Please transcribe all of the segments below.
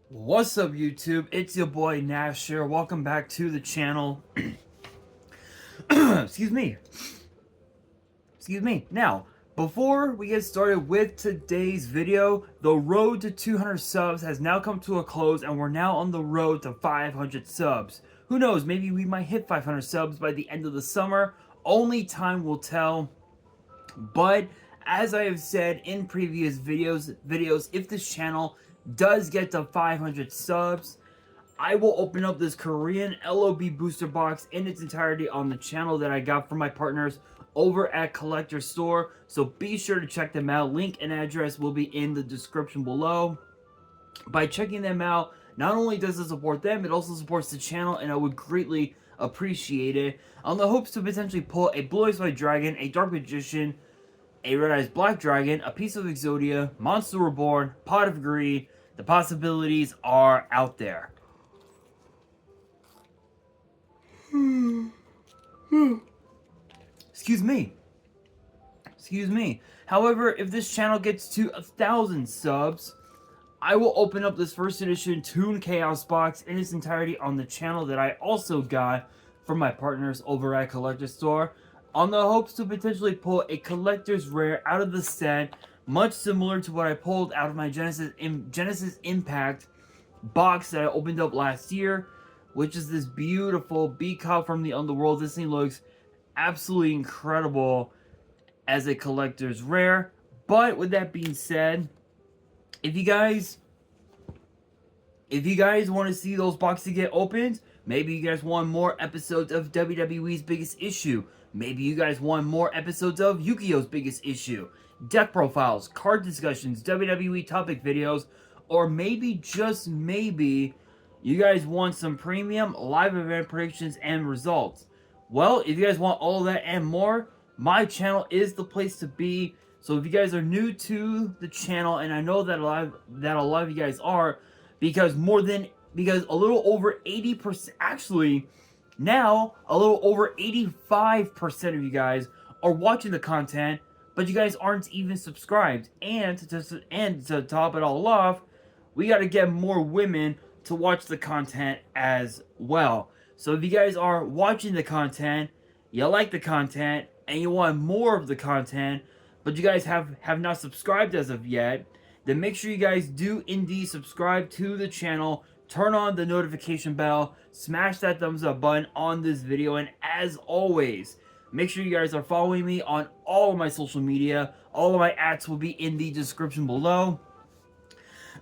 What's up, YouTube? It's your boy Nash here. Welcome back to the channel. Excuse me. Now, before we get started with today's video, the road to 200 subs has now come to a close, and we're now on the road to 500 subs. Who knows? Maybe we might hit 500 subs by the end of the summer. Only time will tell. But as I have said in previous videos, if this channel does get to 500 subs, I will open up this Korean LOB booster box in its entirety on the channel that I got from my partners over at Collector Store. So be sure to check them out. Link and address will be in the description below. By checking them out, not only does it support them, it also supports the channel, and I would greatly appreciate it. On the hopes to potentially pull a Blue Eyes White Dragon, a Dark Magician, a Red Eyes Black Dragon, a piece of Exodia, Monster Reborn, Pot of Greed. The possibilities are out there. Excuse me. However, if this channel gets to 1,000 subs, I will open up this first edition Toon Chaos box in its entirety on the channel that I also got from my partners over at Collector Store, on the hopes to potentially pull a collector's rare out of the set, much similar to what I pulled out of my Genesis Impact box that I opened up last year, which is this beautiful B-Cop from the Underworld. This thing looks absolutely incredible as a collector's rare. But with that being said, if you guys want to see those boxes get opened, maybe you guys want more episodes of WWE's Biggest Issue, maybe you guys want more episodes of Yu-Gi-Oh's Biggest Issue, deck profiles, card discussions, WWE topic videos, or maybe, just maybe, you guys want some premium live event predictions and results. Well, if you guys want all of that and more, my channel is the place to be. So if you guys are new to the channel, and I know that a lot of you guys are, because a little over 80%, actually, now a little over 85% of you guys are watching the content, but you guys aren't even subscribed. And to top it all off, we got to get more women to watch the content as well. So if you guys are watching the content, you like the content, and you want more of the content, but you guys have not subscribed as of yet, then make sure you guys do indeed subscribe to the channel, turn on the notification bell, smash that thumbs up button on this video, and as always, make sure you guys are following me on all of my social media. All of my ads will be in the description below.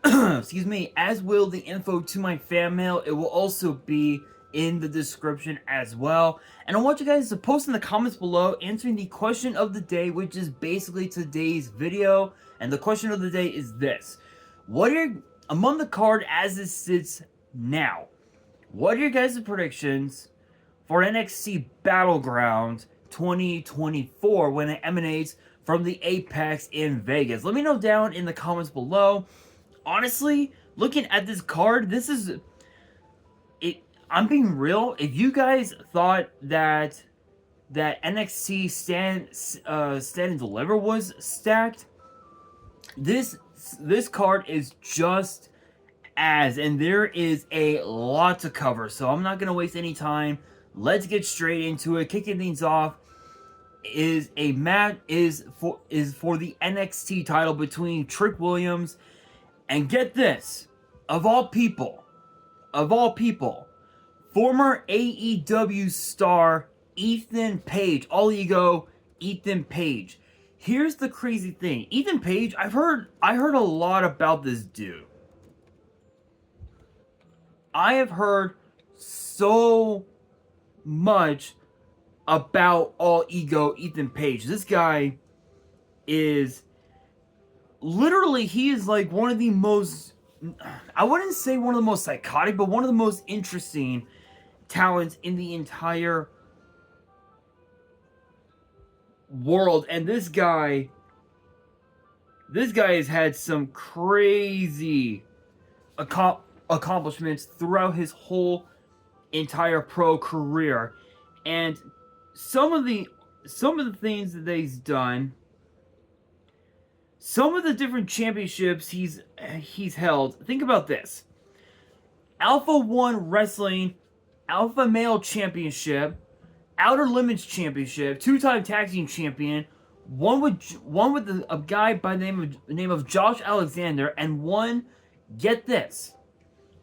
Excuse me, as will the info to my fan mail. It will also be in the description as well. And I want you guys to post in the comments below answering the question of the day, which is basically today's video. And the question of the day is this: what are among the card as it sits now, what are your guys' predictions for NXT Battleground 2024 when it emanates from the Apex in Vegas? Let me know down in the comments below. Honestly, looking at this card, this is it. I'm being real. If you guys thought that NXT Stand and Deliver was stacked, this card is just as, and there is a lot to cover. So I'm not gonna waste any time. Let's get straight into it. Kicking things off is a match for the NXT title between Trick Williams and, get this, of all people, former AEW star Ethan Page. All ego, Ethan Page. Here's the crazy thing. Ethan Page, I heard a lot about this dude. I have heard so much about all ego Ethan Page. This guy is literally, he is like one of the most, I wouldn't say one of the most psychotic, but one of the most interesting talents in the entire world. And this guy has had some crazy accomplishments throughout his whole entire pro career. And some of the things that he's done, some of the different championships he's held. Think about this. Alpha 1 Wrestling Alpha Male Championship, Outer Limits Championship, 2-time tag team champion, one with a guy by the name of Josh Alexander, and one, get this,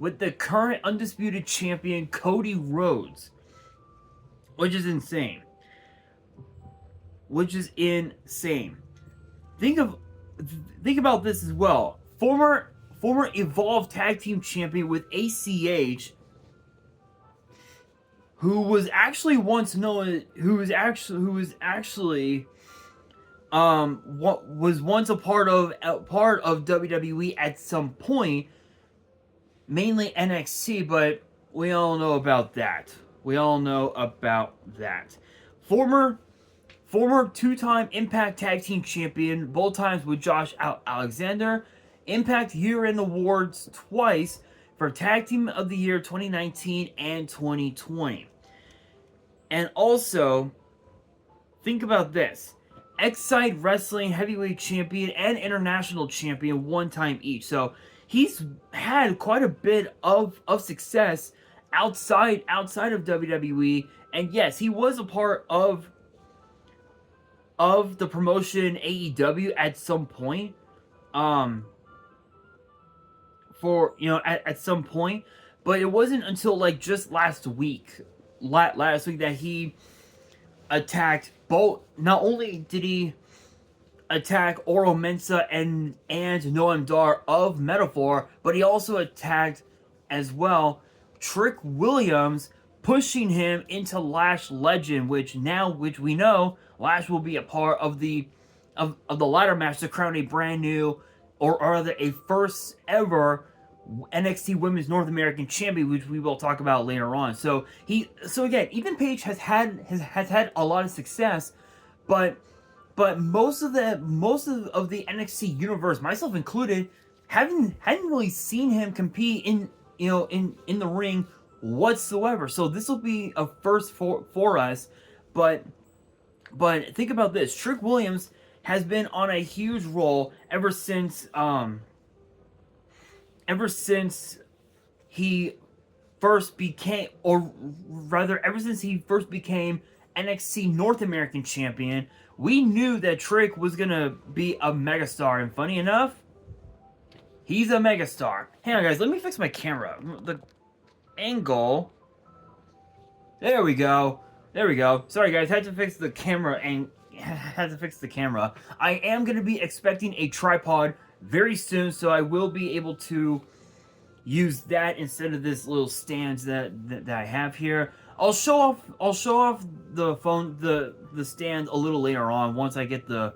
with the current undisputed champion Cody Rhodes, which is insane. Think about this as well. Former Evolve Tag Team Champion with ACH, who was actually once known, was once a part of WWE at some point, mainly NXT, but we all know about that. Former 2-time Impact Tag Team Champion, both times with Josh Alexander. Impact Year-End Awards twice for Tag Team of the Year 2019 and 2020. And also, think about this. Excite Wrestling Heavyweight Champion and International Champion 1 time each. So he's had quite a bit of success outside of WWE. And yes, he was a part of the promotion AEW at some point. At some point, but it wasn't until like just last week that he attacked both. Not only did he attack Oro Mensah and Noam Dar of Metaphor, but he also attacked as well Trick Williams, pushing him into Lash Legend, which we know Lash will be a part of the ladder match to crown a brand new, or rather a first ever NXT Women's North American Champion, which we will talk about later on. So again, Ethan Page has had a lot of success, but most of the NXT universe, myself included, hadn't really seen him compete in the ring whatsoever. So this will be a first for us. But think about this: Trick Williams has been on a huge roll ever since he first became NXT North American Champion. We knew that Trick was gonna be a megastar, and funny enough, he's a megastar. Hang on, guys, let me fix my camera. The angle. There we go. Sorry, guys, had to fix the camera and I am gonna be expecting a tripod very soon, so I will be able to use that instead of this little stand that I have here. I'll show off the phone, the stand a little later on once I get the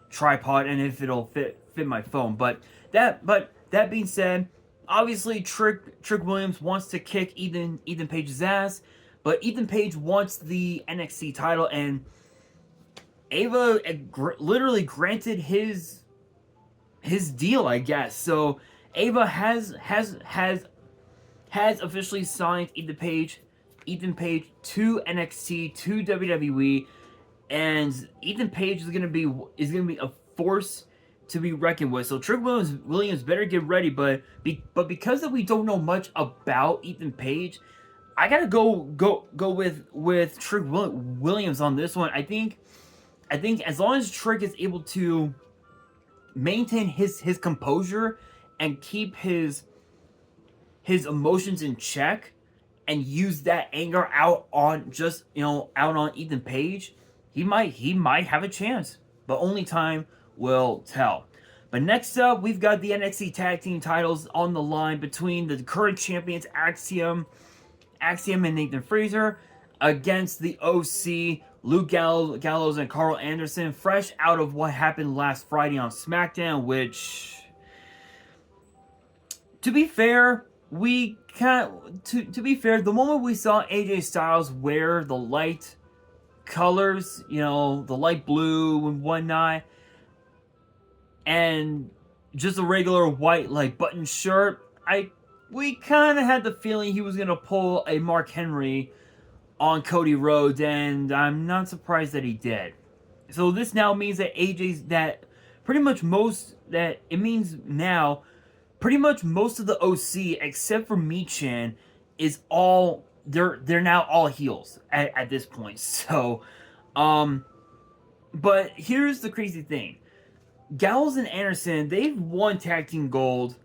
tripod and if it'll fit my phone. But that being said, obviously Trick Williams wants to kick Ethan Page's ass, but Ethan Page wants the NXT title, and Ava literally granted his deal, I guess. So Ava has officially signed Ethan Page to NXT, to WWE, and Ethan Page is gonna be a force to be reckoned with. So Trick Williams better get ready. But because we don't know much about Ethan Page, I gotta go with Trick Williams on this one. I think as long as Trick is able to maintain his composure and keep his emotions in check and use that anger out on Ethan Page, he might have a chance, but only time will tell. But next up, we've got the NXT Tag Team titles on the line between the current champions Axiom and Nathan Fraser against the OC, Luke Gallows and Carl Anderson, fresh out of what happened last Friday on SmackDown, which, to be fair, the moment we saw AJ Styles wear the light colors, the light blue and whatnot, and just a regular white button shirt, we kind of had the feeling he was gonna pull a Mark Henry on Cody Rhodes, and I'm not surprised that he did. So this now means that it means now pretty much most of the OC except for Michan is all they're now all heels at this point. So, but here's the crazy thing: Gallows and Anderson, they've won tag team gold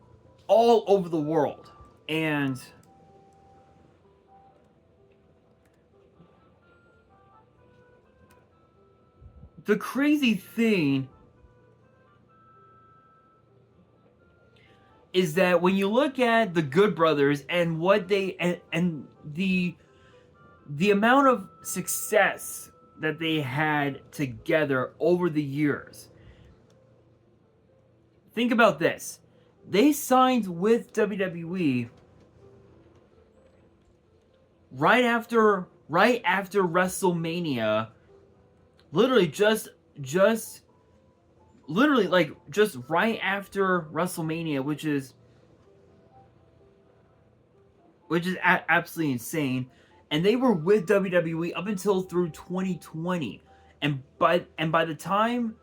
all over the world, and the crazy thing is that when you look at the Good Brothers and what they and the amount of success that they had together over the years, think about this. They signed with WWE right after WrestleMania, literally just right after WrestleMania, which is absolutely insane. And they were with WWE up until through 2020, and by the time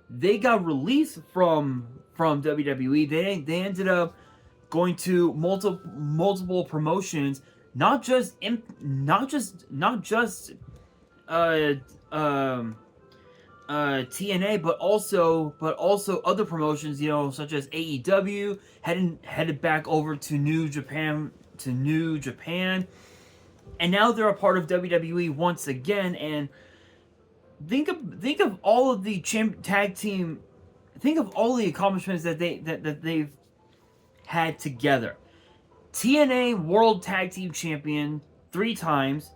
they got released from WWE, they ended up going to multiple promotions, not just TNA, but also other promotions, such as AEW, headed back over to New Japan, and now they're a part of WWE once again. And think of all of the tag team, think of all the accomplishments that they've had together. TNA World Tag Team Champion 3 times,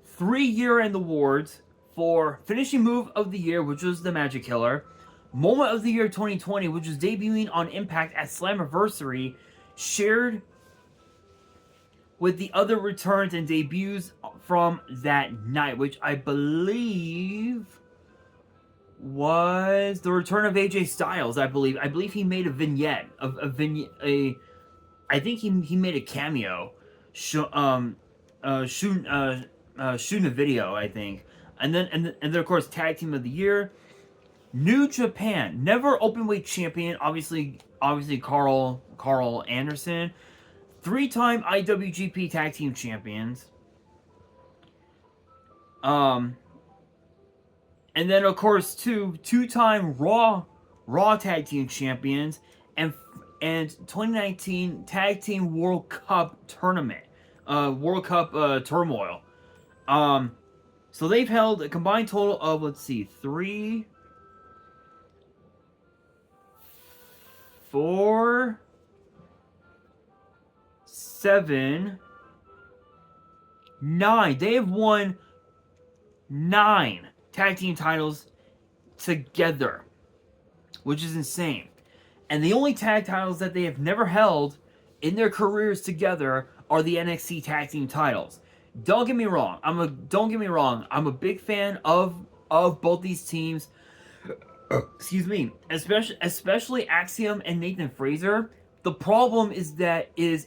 3 year-end awards for Finishing Move of the Year, which was the Magic Killer, Moment of the Year 2020, which was debuting on Impact at Slammiversary, shared with the other returns and debuts from that night, which I believe was the return of AJ Styles. I believe he made a vignette, I think he made a cameo, shooting a video, I think. And then of course, Tag Team of the Year, New Japan, never openweight champion, obviously Carl Anderson, 3-time IWGP Tag Team Champions. And then of course 2-time Raw Tag Team Champions, and 2019 Tag Team World Cup Tournament, World Cup Turmoil. So they've held a combined total of, let's see, 3, 4, 7, 9. They have won 9 tag team titles together, which is insane. And the only tag titles that they have never held in their careers together are the NXT tag team titles. Don't get me wrong. I'm a big fan of both these teams. Excuse me. Especially Axiom and Nathan Frazer. The problem is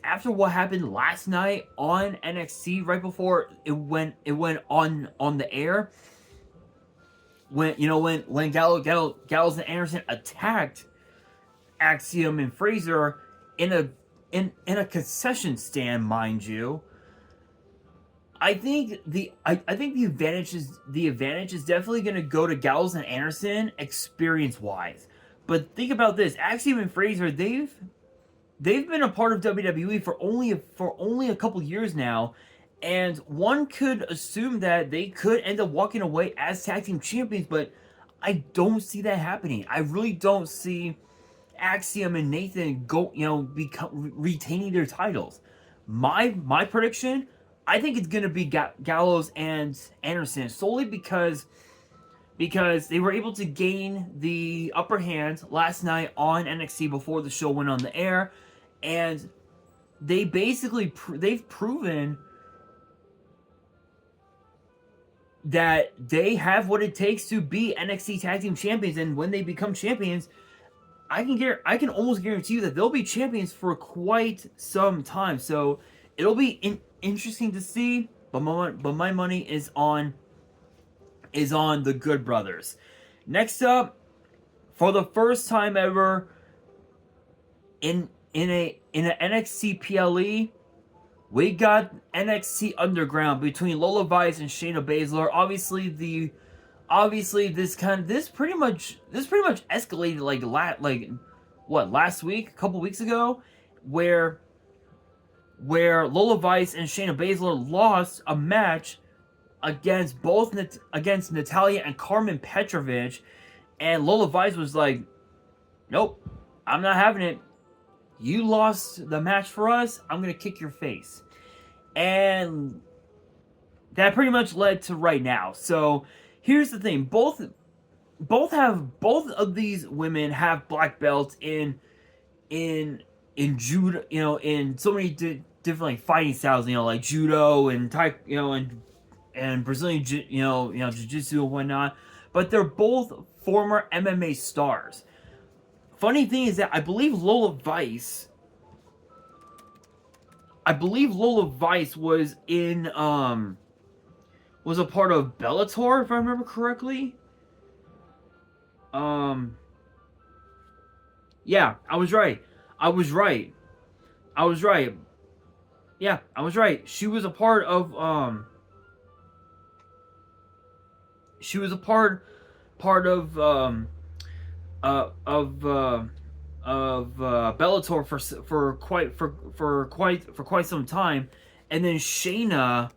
after what happened last night on NXT, right before it went on the air, when Gallows and Anderson attacked Axiom and Frazer in a concession stand, mind you. I think the advantage is definitely going to go to Gallows and Anderson experience wise. But think about this: Axiom and Frazer, they've been a part of WWE for only a couple years now, and one could assume that they could end up walking away as tag team champions. But I don't see that happening. I really don't see Axiom and Nathan retaining their titles. My prediction, I think it's going to be Gallows and Anderson, solely because they were able to gain the upper hand last night on NXT before the show went on the air, and they basically they've proven that they have what it takes to be NXT Tag Team Champions. And when they become champions, I can almost guarantee you that they'll be champions for quite some time. So it'll be interesting to see, but my money is on the Good Brothers. Next up, for the first time ever in in an NXT PLE, we got NXT Underground between Lola Vice and Shayna Baszler. Obviously this pretty much escalated last week, a couple weeks ago, where Lola Vice and Shayna Baszler lost a match against Natalia and Carmen Petrovich, and Lola Vice was like, "Nope, I'm not having it. You lost the match for us. I'm gonna kick your face," and that pretty much led to right now. So here's the thing: both of these women have black belts in judo, in so many different like fighting styles, like judo and and Brazilian jiu-jitsu and whatnot. But they're both former MMA stars. Funny thing is that I believe Lola Vice was was a part of Bellator, if I remember correctly. Yeah, I was right. Yeah, I was right. She was a part of Bellator for quite some time, and then Shayna,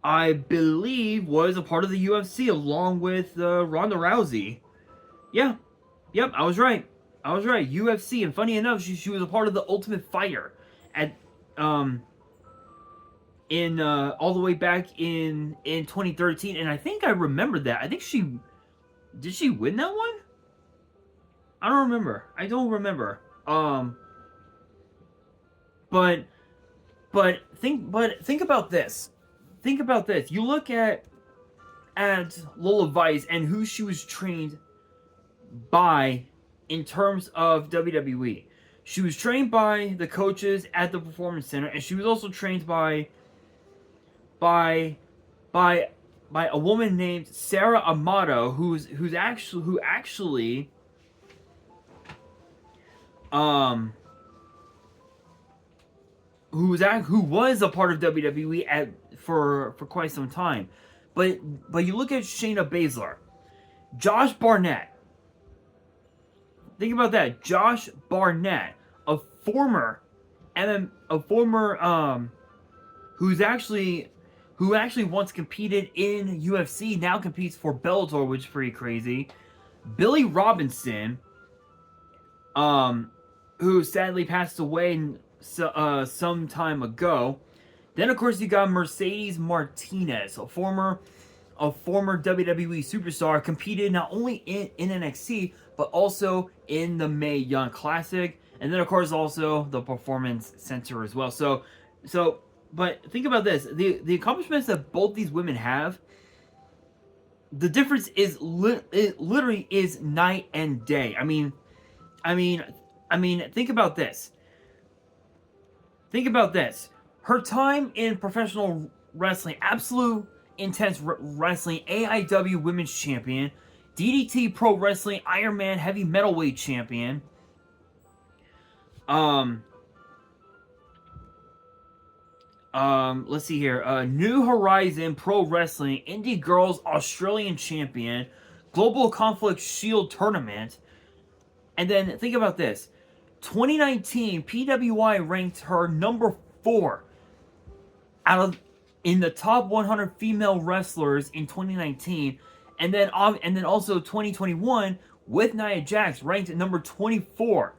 I believe, was a part of the UFC along with Ronda Rousey. Yeah, yep, I was right. UFC, and funny enough, she was a part of the Ultimate Fighter at in all the way back in 2013, and I think I remember that. I think did she win that one? I don't remember. But think about this. You look at Lola Vice and who she was trained by in terms of WWE. She was trained by the coaches at the Performance Center, and she was also trained by a woman named Sarah Amato, who was a part of WWE for quite some time. But you look at Shayna Baszler, Josh Barnett. Think about that, Josh Barnett, a former who actually once competed in UFC, now competes for Bellator, which is pretty crazy. Billy Robinson, who sadly passed away some time ago. Then of course you got Mercedes Martinez, a former WWE superstar, competed not only in NXT but also in the Mae Young Classic, and then of course also the Performance Center as well. But think about this: the accomplishments that both these women have, the difference is it literally is night and day. I mean, think about this. Her time in professional wrestling, absolute intense wrestling, AIW Women's Champion, DDT Pro Wrestling, Iron Man Heavy Metalweight Champion. Let's see here. New Horizon Pro Wrestling, Indie Girls Australian Champion, Global Conflict Shield Tournament. And then think about this. 2019, PWI ranked her number 4 in the top 100 female wrestlers in 2019, and then also 2021 with Nia Jax ranked at number 24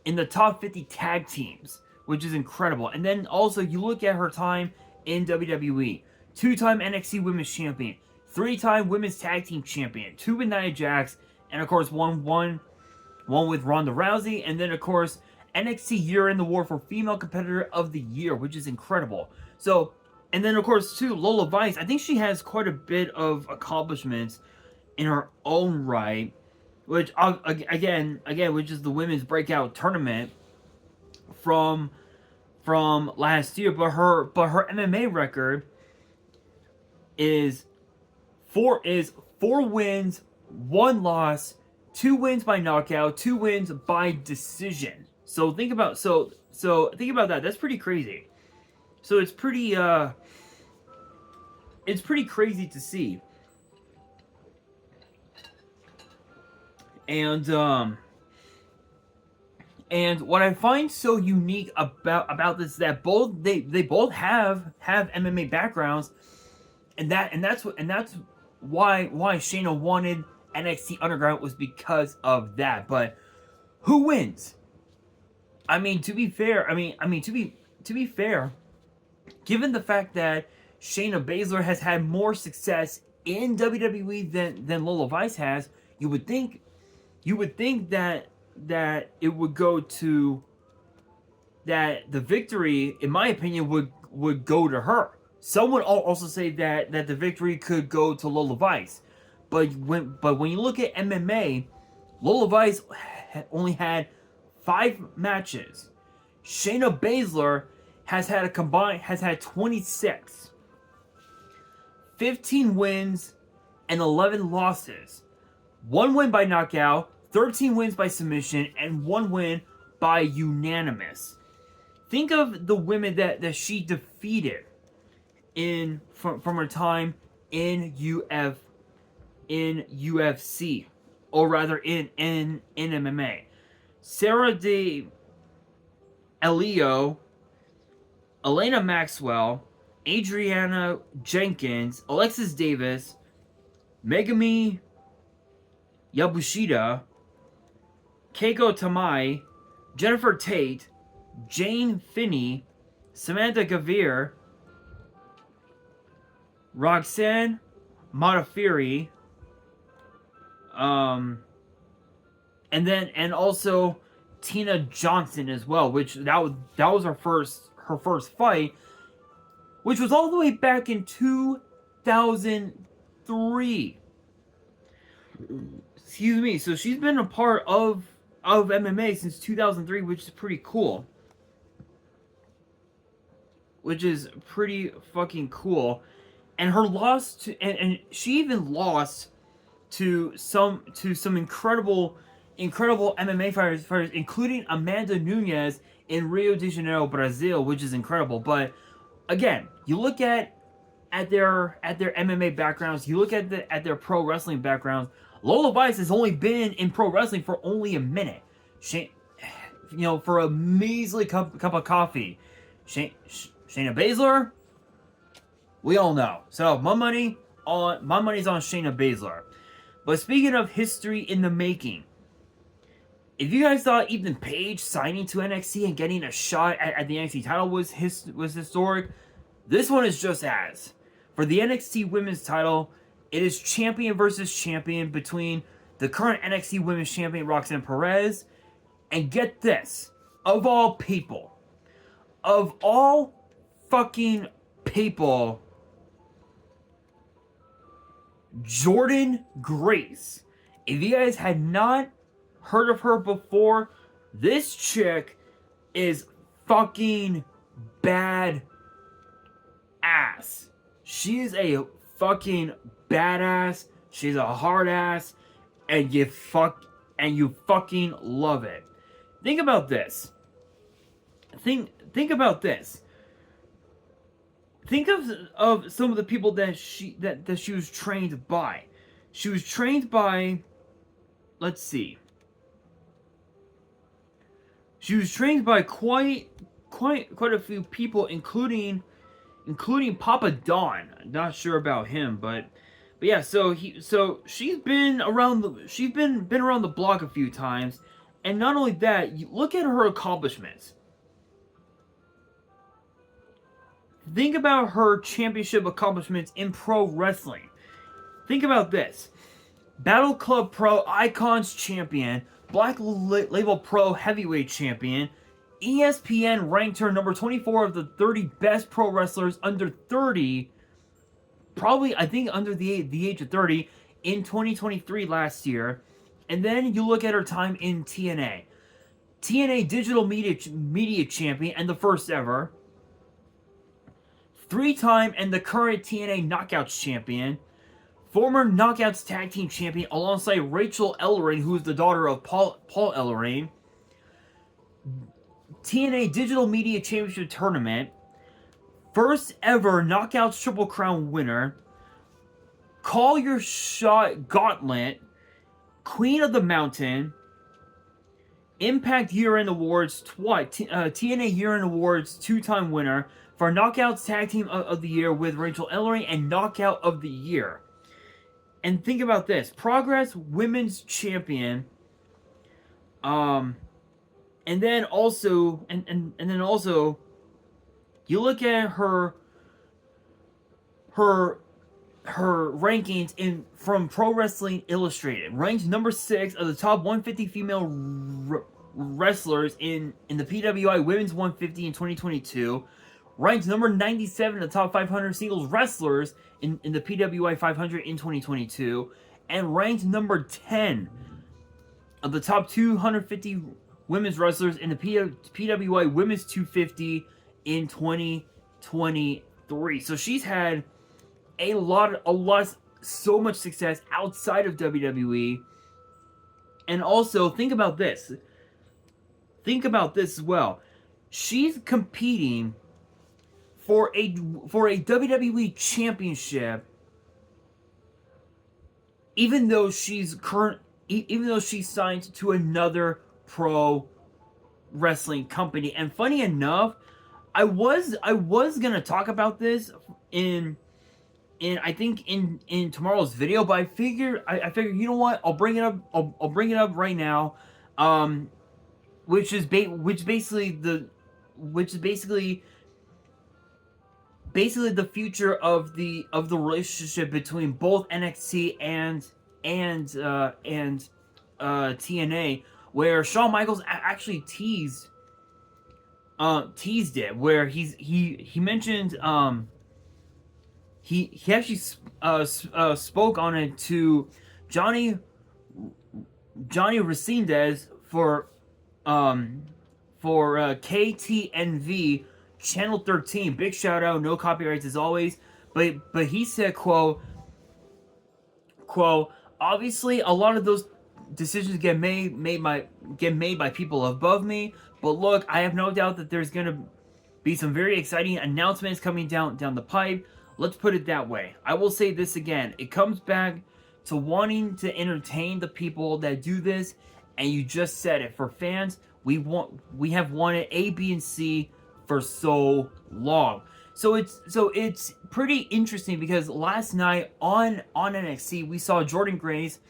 in the top 50 tag teams, which is incredible. And then also you look at her time in WWE: 2-time NXT Women's Champion, 3-time Women's Tag Team Champion, 2 with Nia Jax, and of course one with Ronda Rousey, and then of course NXT Year in the War for Female Competitor of the Year, which is incredible. So, and then of course too, Lola Vice, I think she has quite a bit of accomplishments in her own right, which again, which is the women's breakout tournament from last year. But her MMA record is 4 wins, 1 loss, 2 wins by knockout, 2 wins by decision. So think about that. That's pretty crazy. So it's pretty crazy to see. And what I find so unique about this is that they both have MMA backgrounds, and that's why Shayna wanted NXT Underground, was because of that. But who wins? I mean, to be fair, given the fact that Shayna Baszler has had more success in WWE than Lola Vice has, you would think that it would go to, that the victory, in my opinion, would go to her. Some would also say that the victory could go to Lola Vice, but when you look at MMA, Lola Vice only had 5 matches. Shayna Baszler has had 26, 15 wins and 11 losses, 1 win by knockout, 13 wins by submission, and 1 win by unanimous. Think of the women that she defeated from her time in UFC, or rather in MMA. Sarah D'Alio, Elena Maxwell, Adriana Jenkins, Alexis Davis, Megami Yabushida, Keiko Tamai, Jennifer Tate, Jane Finney, Samantha Gavir, Roxanne Modafferi, and also Tina Johnson as well, which that was her first fight, which was all the way back in 2003. Excuse me. So she's been a part of MMA since 2003, which is pretty cool. Which is pretty fucking cool. And her loss to, and she even lost to some incredible MMA fighters, including Amanda Nunes in Rio de Janeiro, Brazil, which is incredible. But again, you look at their MMA backgrounds, you look at their pro wrestling backgrounds. Lola Vice has only been in pro wrestling for only a minute. For a measly cup of coffee. Shayna Baszler, we all know. So my money's on Shayna Baszler. But speaking of history in the making, if you guys thought Ethan Page signing to NXT and getting a shot at the NXT title was historic, this one is just as. For the NXT Women's title, it is champion versus champion between the current NXT Women's Champion Roxanne Perez, and get this, of all fucking people, Jordynne Grace. If you guys had not heard of her before, this chick is fucking bad ass. She is a fucking badass. She's a hard ass, and you fucking love it. Think about this. Think about this. Think of some of the people that she was trained by. She was trained by, let's see. She was trained by quite a few people, including Papa Don. Not sure about him, but yeah. So she's been around the block a few times, and not only that, you look at her accomplishments. Think about her championship accomplishments in pro wrestling. Think about this. Battle Club Pro Icons Champion, Black Label Pro Heavyweight Champion, ESPN ranked her number 24 of the 30 best pro wrestlers under 30, probably, I think, under the age of 30, in 2023 last year. And then you look at her time in TNA. TNA Digital Media Champion, and the first ever. 3-time and the current TNA Knockouts Champion. former Knockouts Tag Team Champion alongside Rachel Ellering, who is the daughter of Paul Ellering. TNA Digital Media Championship Tournament. First ever Knockouts Triple Crown winner. Call Your Shot Gauntlet. Queen of the Mountain. Impact Year-End Awards TNA Year-End Awards 2-time winner for Knockouts Tag Team of the Year with Rachel Ellering and Knockout of the Year. And think about this. Progress Women's Champion. And then also you look at her rankings from Pro Wrestling Illustrated. Ranked number 6 of the top 150 female wrestlers in the PWI Women's 150 in 2022. Ranked number 97 of the top 500 singles wrestlers in the PWI 500 in 2022. And ranked number 10 of the top 250 women's wrestlers in the PWI Women's 250 in 2023. So she's had so much success outside of WWE. And also, think about this as well. She's competing for a WWE championship, even though she's signed to another pro wrestling company. And funny enough, I was gonna talk about this in tomorrow's video, but I figured you know what, I'll bring it up right now, which is basically the future of the relationship between both NXT and TNA, where Shawn Michaels actually teased it, where he mentioned he actually spoke on it to Johnny Resendez for KTNV Channel 13. Big shout out, no copyrights as always. But he said, quote, obviously a lot of those decisions get made by people above me, but look, I have no doubt that there's gonna be some very exciting announcements coming down the pipe. Let's put it that way. I will say this again. It comes back to wanting to entertain the people that do this, and you just said it. For fans, we have wanted A, B, and C for so long. So it's pretty interesting because last night on NXT we saw Jordynne Grace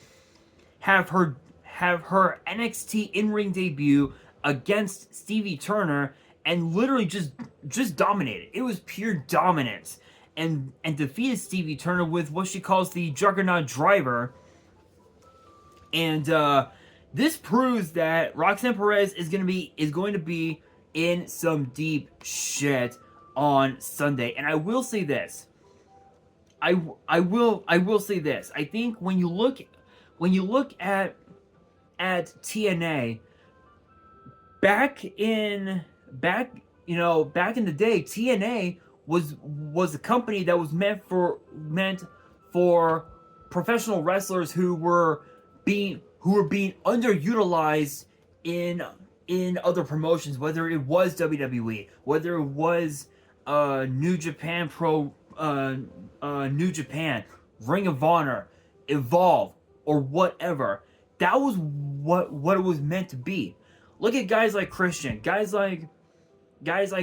have her NXT in-ring debut against Stevie Turner and literally just dominated. It was pure dominance. And defeated Stevie Turner with what she calls the Juggernaut Driver. And this proves that Roxanne Perez is going to be in some deep shit on Sunday. And I will say this. I will say this. I think when you look at TNA back in the day, TNA was a company that was meant for professional wrestlers who were being underutilized in other promotions, whether it was WWE, whether it was New Japan New Japan, Ring of Honor, Evolve, or whatever. That was what it was meant to be. Look at guys like Christian, guys like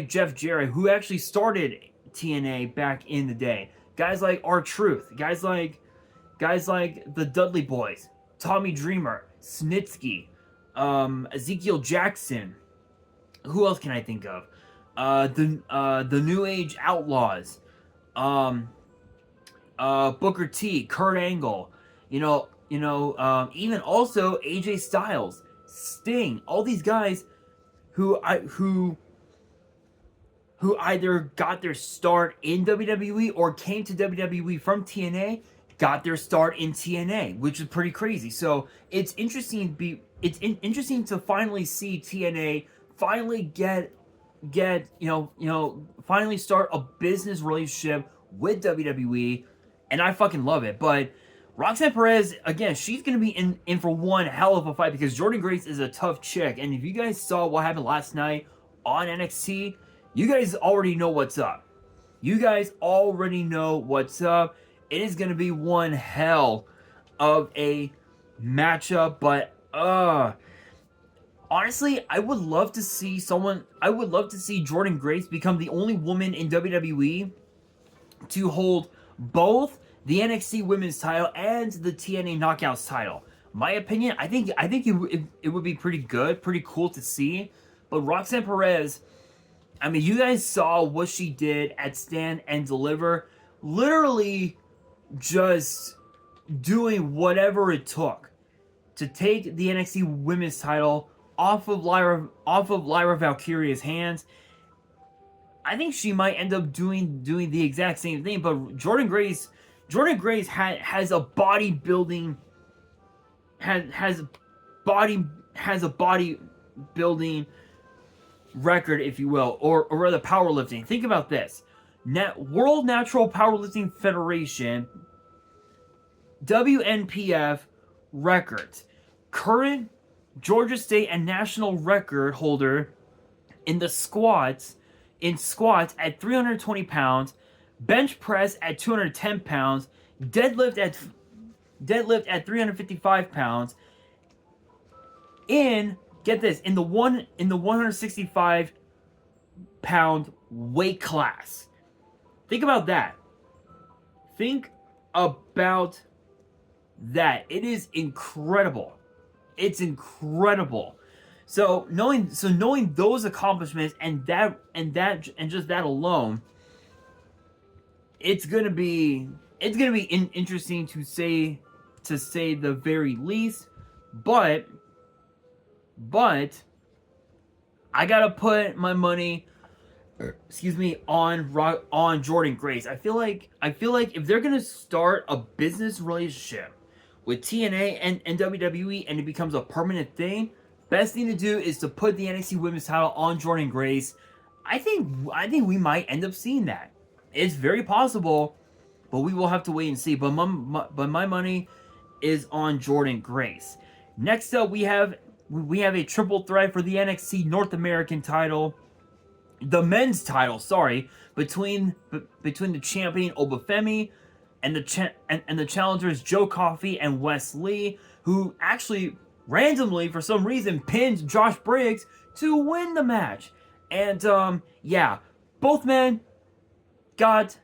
Jeff Jarrett, who actually started TNA back in the day. Guys like R-Truth, guys like the Dudley Boys, Tommy Dreamer, Snitsky, Ezekiel Jackson. Who else can I think of? The New Age Outlaws, Booker T, Kurt Angle, even also AJ Styles, Sting, all these guys who either got their start in WWE or came to WWE from TNA, got their start in TNA, which is pretty crazy. So it's interesting to finally see TNA finally finally start a business relationship with WWE, and I fucking love it. But Roxanne Perez, again, she's going to be in for one hell of a fight because Jordynne Grace is a tough chick. And if you guys saw what happened last night on NXT, you guys already know what's up. You guys already know what's up. It is going to be one hell of a matchup. But, honestly, I would love to see Jordynne Grace become the only woman in WWE to hold both the NXT Women's title and the TNA Knockouts title. My opinion, I think it would be pretty good, pretty cool to see. But Roxanne Perez, I mean, you guys saw what she did at Stand and Deliver. Literally just doing whatever it took to take the NXT Women's title off of Lyra Valkyria's hands. I think she might end up doing the exact same thing, but Jordynne Grace has a bodybuilding has a bodybuilding record, if you will, or rather powerlifting. Think about this: World Natural Powerlifting Federation WNPF records. Current Georgia State and national record holder in the squats at 320 pounds, bench press at 210 pounds, deadlift at 355 pounds. Get this, in the 165 pound weight class. Think about that. Think about that. It is incredible. It's incredible. So knowing those accomplishments and just that alone, it's gonna be interesting to say the very least. But I gotta put my money, on Jordynne Grace. I feel like if they're gonna start a business relationship with TNA and WWE and it becomes a permanent thing, best thing to do is to put the NXT Women's title on Jordynne Grace. I think we might end up seeing that. It's very possible, but we will have to wait and see. But my money is on Jordynne Grace. Next up, we have a triple threat for the NXT North American title, the men's title. Sorry, between the champion Obafemi and the challengers Joe Coffey and Wes Lee, who actually randomly, for some reason, pinned Josh Briggs to win the match. And both men got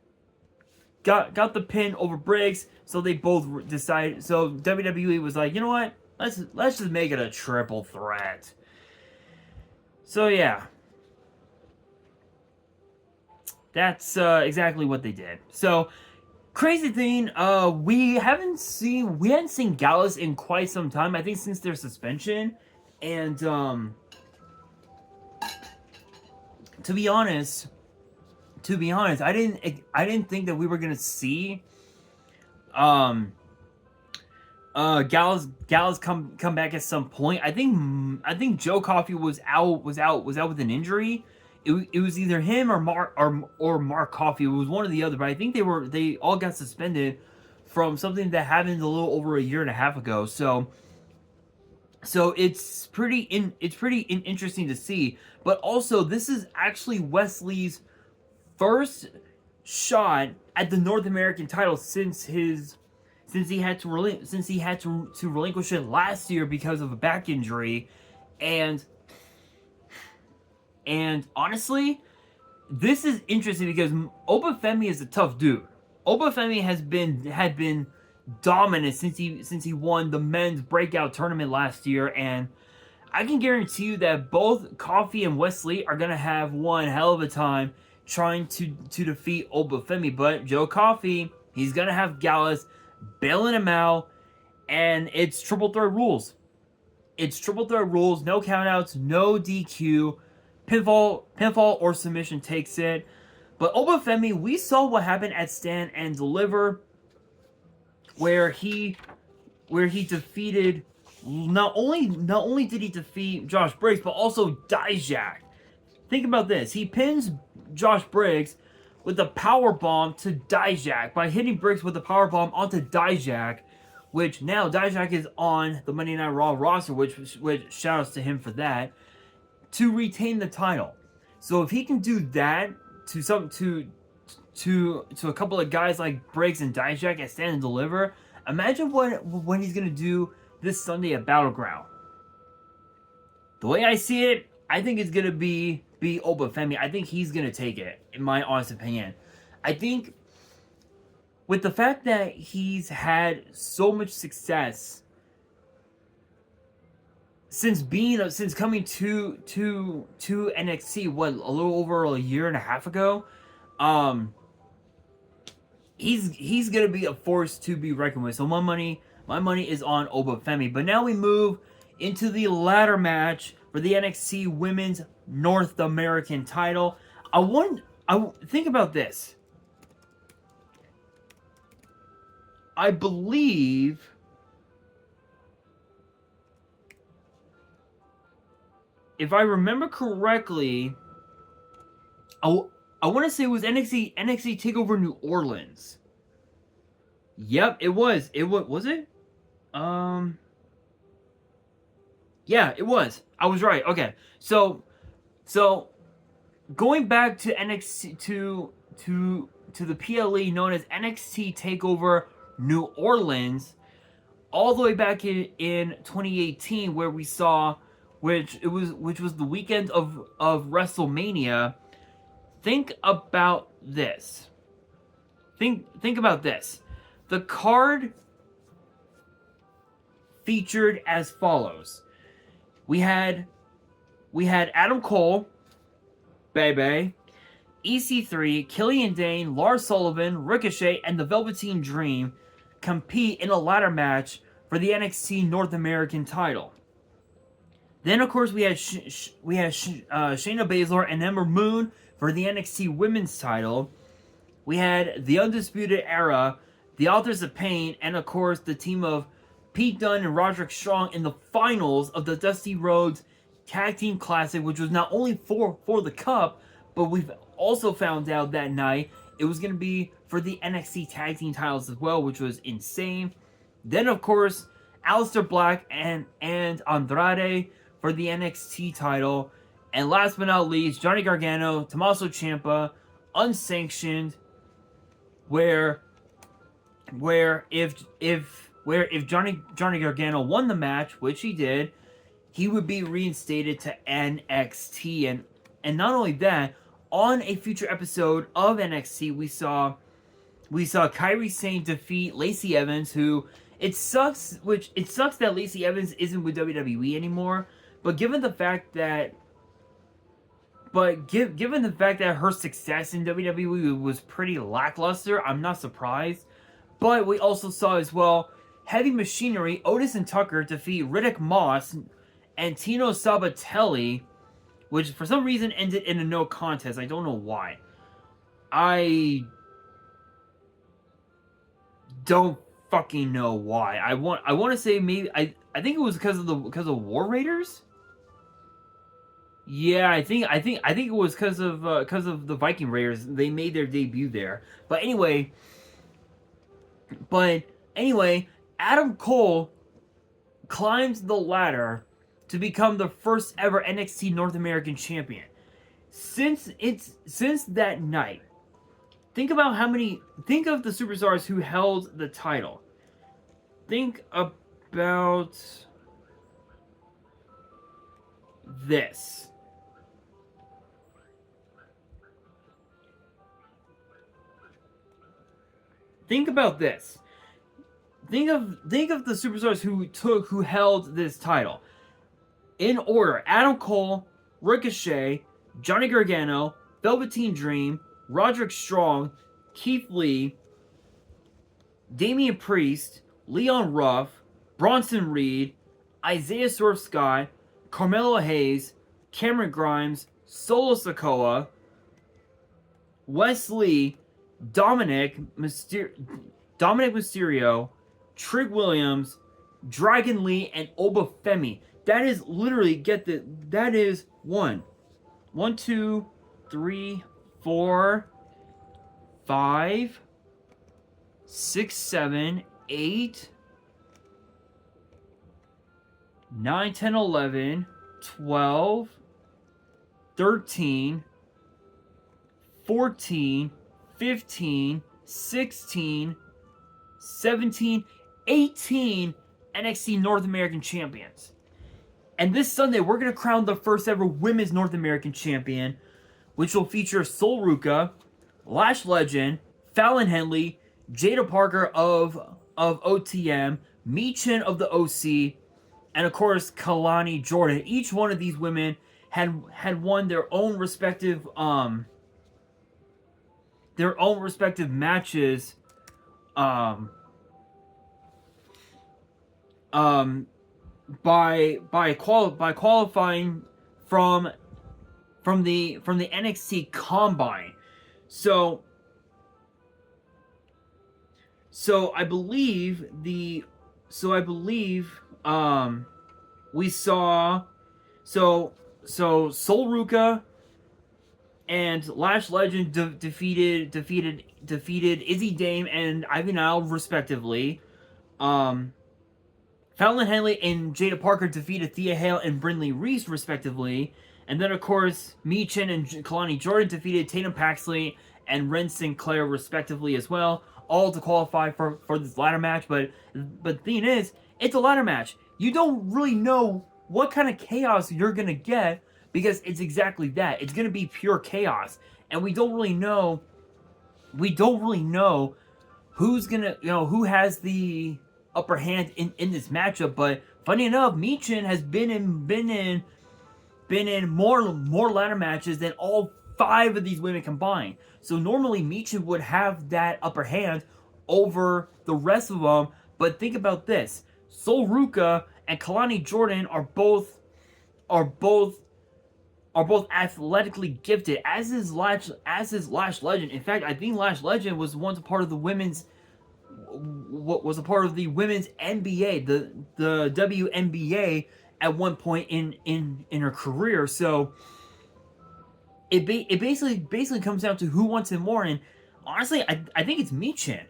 the pin over Briggs, so they both decided. So WWE was like, you know what? Let's just make it a triple threat. So yeah, that's exactly what they did. So crazy thing, we hadn't seen Gallus in quite some time. I think since their suspension, and to be honest, I didn't think that we were gonna see Gallus come back at some point. I think Joe Coffey was out with an injury. It was either him or Mark Coffey. It was one or the other, but I think they all got suspended from something that happened a little over a year and a half ago. So it's pretty interesting to see. But also, this is actually Wesley's first shot at the North American title since he had to relinquish it last year because of a back injury, and honestly, this is interesting because Obafemi is a tough dude. Obafemi had been dominant since he won the men's breakout tournament last year, and I can guarantee you that both Coffey and Wesley are gonna have one hell of a time trying to defeat Obafemi. But Joe Coffey, he's gonna have Gallus bailing him out, and it's triple threat rules. It's triple threat rules, no countouts, no DQ, pinfall or submission takes it. But Obafemi, we saw what happened at Stand and Deliver, where he defeated, not only did he defeat Josh Briggs, but also Dijak. Think about this. He pins Josh Briggs with a power bomb to Dijak by hitting Briggs with a power bomb onto Dijak which now Dijak is on the Monday Night Raw roster, which shout outs to him for that, to retain the title. So if he can do that to a couple of guys like Briggs and Dijak at Stand and Deliver, imagine what he's gonna do this Sunday at Battleground. The way I see it, I think it's gonna be Obafemi. I think he's gonna take it, in my honest opinion. I think with the fact that he's had so much success since coming to NXT, what, a little over a year and a half ago, he's gonna be a force to be reckoned with. So my money is on Obafemi. But now we move into the ladder match for the NXT Women's North American title. Think about this. I believe if I remember correctly, I want to say it was NXT TakeOver New Orleans. Yep, it was. Was it? Yeah, it was. I was right. Okay. So going back to NXT to the PLE known as NXT TakeOver New Orleans, all the way back in 2018, where we saw which was the weekend of WrestleMania. Think about this. Think about this. The card featured as follows. We had Adam Cole, Bebe, EC3, Killian Dane, Lars Sullivan, Ricochet, and the Velveteen Dream compete in a ladder match for the NXT North American title. Then, of course, we had Shayna Baszler and Ember Moon for the NXT Women's title. We had the Undisputed Era, the Authors of Pain, and, of course, the team of Pete Dunne and Roderick Strong in the finals of the Dusty Rhodes Tag Team Classic, which was not only for the Cup, but we've also found out that night it was going to be for the NXT Tag Team titles as well, which was insane. Then, of course, Aleister Black and Andrade for the NXT title. And last but not least, Johnny Gargano, Tommaso Ciampa, unsanctioned, where if Johnny Gargano won the match, which he did, he would be reinstated to NXT. And not only that, on a future episode of NXT, we saw Kairi Sane defeat Lacey Evans, who it sucks that Lacey Evans isn't with WWE anymore. But given the fact that her success in WWE was pretty lackluster, I'm not surprised. But we also saw as well Heavy Machinery, Otis and Tucker defeat Riddick Moss and Tino Sabatelli, which for some reason ended in a no contest. I don't know why. I don't fucking know why. I want to say maybe I think it was because of War Raiders. Yeah, I think it was because of the Viking Raiders. They made their debut there. But anyway, Adam Cole climbed the ladder to become the first ever NXT North American champion. Since that night, think of the superstars who held the title. Think about this. Think about this. Think of the superstars who held this title. In order: Adam Cole, Ricochet, Johnny Gargano, Velveteen Dream, Roderick Strong, Keith Lee, Damian Priest, Leon Ruff, Bronson Reed, Isaiah Swerve Scott, Carmelo Hayes, Cameron Grimes, Solo Sikoa, Wesley, Dominic Mysterio, Trig Williams, Dragon Lee, and Obafemi. That is literally, that is 1, 2, 3, 4, 5, 6, 7, 8, 9, 10, 11, 12, 13, 14, 15, 16, 17, 18 NXT North American champions. And this Sunday, we're going to crown the first ever women's North American champion, which will feature Sol Ruca, Lash Legend, Fallon Henley, Jada Parker of OTM, Michin of the OC, and of course Kalani Jordan. Each one of these women had won their own respective matches by qualifying from the NXT Combine. So I believe we saw Sol Ruca and Lash Legend defeated Izzy Dame and Ivy Nile respectively. Fallon Henley and Jada Parker defeated Thea Hale and Brindley Reese respectively. And then, of course, Michin and Kalani Jordan defeated Tatum Paxley and Ren Sinclair respectively as well, all to qualify for this ladder match. But the thing is, it's a ladder match. You don't really know what kind of chaos you're going to get, because it's exactly that. It's going to be pure chaos. And we don't really know who's going to, who has the upper hand in this matchup. But funny enough, Michin has been in more ladder matches than all 5 of these women combined. So normally Michin would have that upper hand over the rest of them. But think about this: Sol Ruca and Kalani Jordan are both athletically gifted, as is Lash Legend. In fact, I think Lash Legend was once a part of the women's NBA, the WNBA at one point in her career. So it basically comes down to who wants it more. And honestly, I think it's Michin.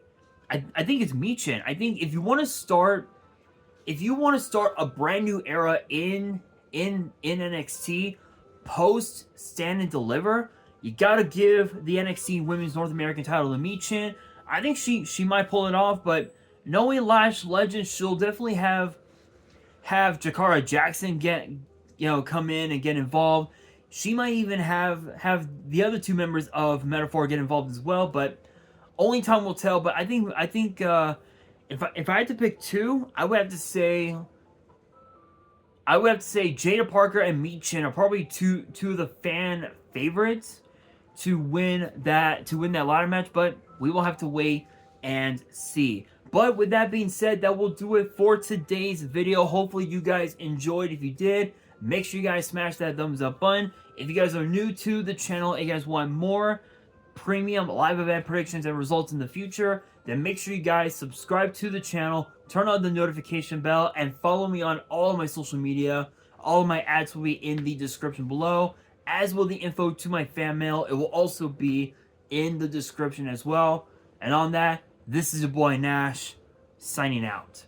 I think it's Michin. I think if you want to start a brand new era in NXT post Stand and Deliver, you gotta give the NXT Women's North American title to Michin. I think she might pull it off, but knowing Lash Legend, she'll definitely have Jakara Jackson come in and get involved. She might even have the other 2 members of Metaphor get involved as well, but only time will tell. But I think if I had to pick 2, I would have to say Jada Parker and Michin are probably two of the fan favorites to win that ladder match, but we will have to wait and see. But with that being said, that will do it for today's video. Hopefully you guys enjoyed. If you did, make sure you guys smash that thumbs up button. If you guys are new to the channel and you guys want more premium live event predictions and results in the future, then make sure you guys subscribe to the channel, turn on the notification bell, and follow me on all of my social media. All of my ads will be in the description below, as will the info to my fan mail. It will also be in the description as well. And on that, this is your boy Nash, signing out.